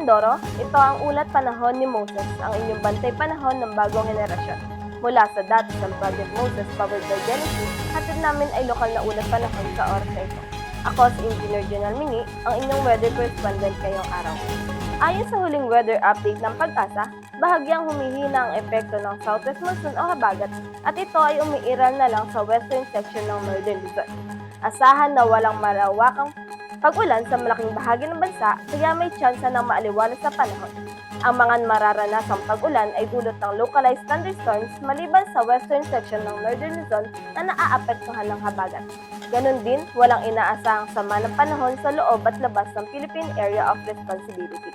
Mindoro, ito ang ulat panahon ni Moses, ang inyong bantay panahon ng bagong henerasyon. Mula sa datos ng Project Moses powered by Genesis, hatid namin ay lokal na ulat panahon sa oras na ito. Ako si Engineer Jonal Mini, ang inyong weather correspondent ngayong araw. Ayon sa huling weather update ng Pag-asa, bahagyang humihina ang epekto ng southwest monsoon o habagat at ito ay umiiral na lang sa western section ng northern Luzon. Asahan na walang malawakang pag-ulan sa malaking bahagi ng bansa, kaya may tsansa ng maaliwalas na panahon. Ang mga mararanasang pag-ulan ay dulot ng localized thunderstorms maliban sa western section ng northern Luzon na naaapektuhan ng habagat. Ganon din, walang inaasahang sama ng panahon sa loob at labas ng Philippine Area of Responsibility.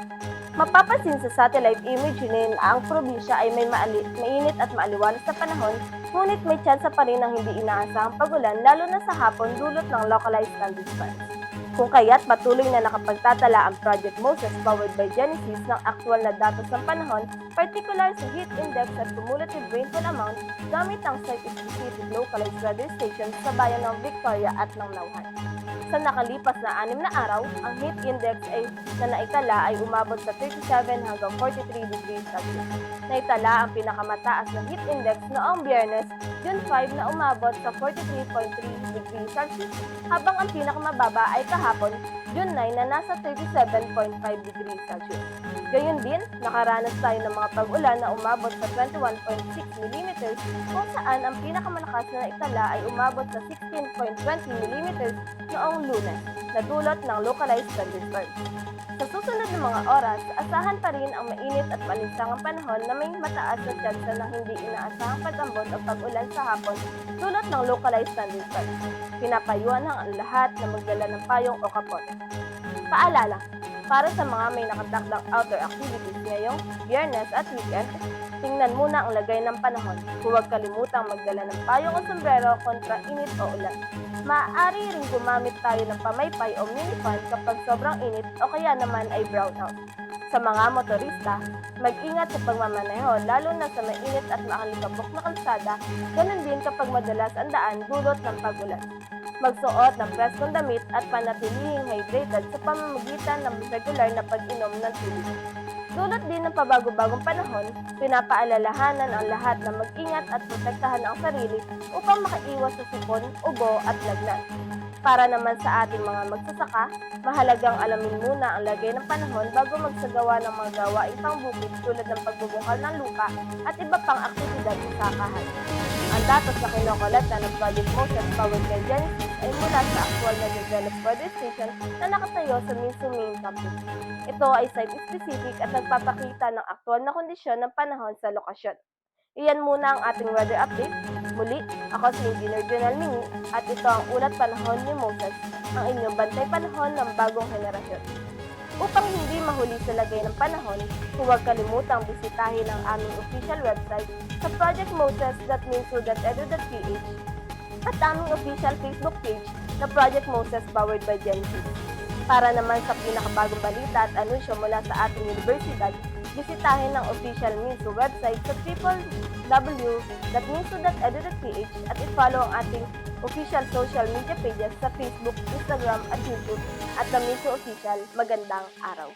Mapapansin sa satellite image na ang probinsya ay may mainit at maaliwalas na panahon, ngunit may tsansa pa rin ng hindi inaasahang pag-ulan lalo na sa hapon dulot ng localized thunderstorms. Kung kaya't patuloy na nakapagtatala ang Project Moses powered by Genesis ng aktwal na datos ng panahon, particular sa heat index at cumulative rainfall amount gamit ang site-specific localized weather stations sa bayan ng Victoria at ng Nauhan. Sa nakalipas na 6 na araw, ang heat index na naitala ay umabot sa 37 hanggang 43 degrees Celsius. Naitala ang pinakamataas na heat index noong Biyernes, June 5 na umabot sa 43.3 degrees Celsius, habang ang pinakamababa ay kahapon, June 9 na nasa 37.5 degrees Celsius. Gayun din, nakaranas tayo ng mga pag-ulan na umabot sa 21.6 mm kung saan ang pinakamalakas na naitala ay umabot sa 16.20 mm noong Lunes, na dulot ng localized thunderstorms. Sa susunod na mga oras, asahan pa rin ang mainit at malinsangang panahon na may mataas na tsansa ng hindi inaasahang pag-ambon o pag-ulan sa hapon dulot ng localized thunderstorms. Pinapayuhan ang lahat na magdala ng payong o kapote. Paalala, para sa mga may nakatakdang outdoor activities ngayong Biyernes at weekend, tingnan muna ang lagay ng panahon. Huwag kalimutang magdala ng payong o sombrero kontra init o ulan. Maaari rin gumamit tayo ng pamaypay o mini-fan kapag sobrang init o kaya naman ay brownout. Sa mga motorista, mag-ingat sa pagmamaneho lalo na sa mainit at makalikabok na kalsada, ganun din kapag madalas ang daan dulot ng pag-ulan. Magsuot ng preskong damit at panatilihing hydrated sa pamamagitan ng regular na pag-inom ng tubig. Dulot din ng pabago-bagong panahon, pinapaalalahanan ang lahat na mag-ingat at protektahan ang sarili upang makaiwas sa sipon, ubo at lagnat. Para naman sa ating mga magsasaka, mahalagang alamin muna ang lagay ng panahon bago magsagawa ng mga gawaing pangbukid tulad ng pagbubungkal ng lupa at iba pang aktibidad sa sakahan. Ang datos na kinokolekta ng Project Moses powered by Genesis ay mula sa aktwal na developed weather station na nakatayo sa Minso Main Campus. Ito ay site-specific at nagpapakita ng aktwal na kondisyon ng panahon sa lokasyon. Iyan muna ang ating weather update. Muli, ako si Engineer Jonal Mini at ito ang ulat panahon ni Moses, ang inyong bantay panahon ng bagong henerasyon. Upang hindi mahuli sa lagay ng panahon, huwag kalimutang bisitahin ang aming official website sa projectmoses.minso.edu.ph at aming official Facebook page na Project Moses powered by Genesis. Para naman sa pinakabagong balita at anunsyo mula sa ating universidad, bisitahin ang official Minso website sa www.minso.edu.ph at i-follow ang ating official social media pages sa Facebook, Instagram at YouTube at The Minso Official. Magandang araw!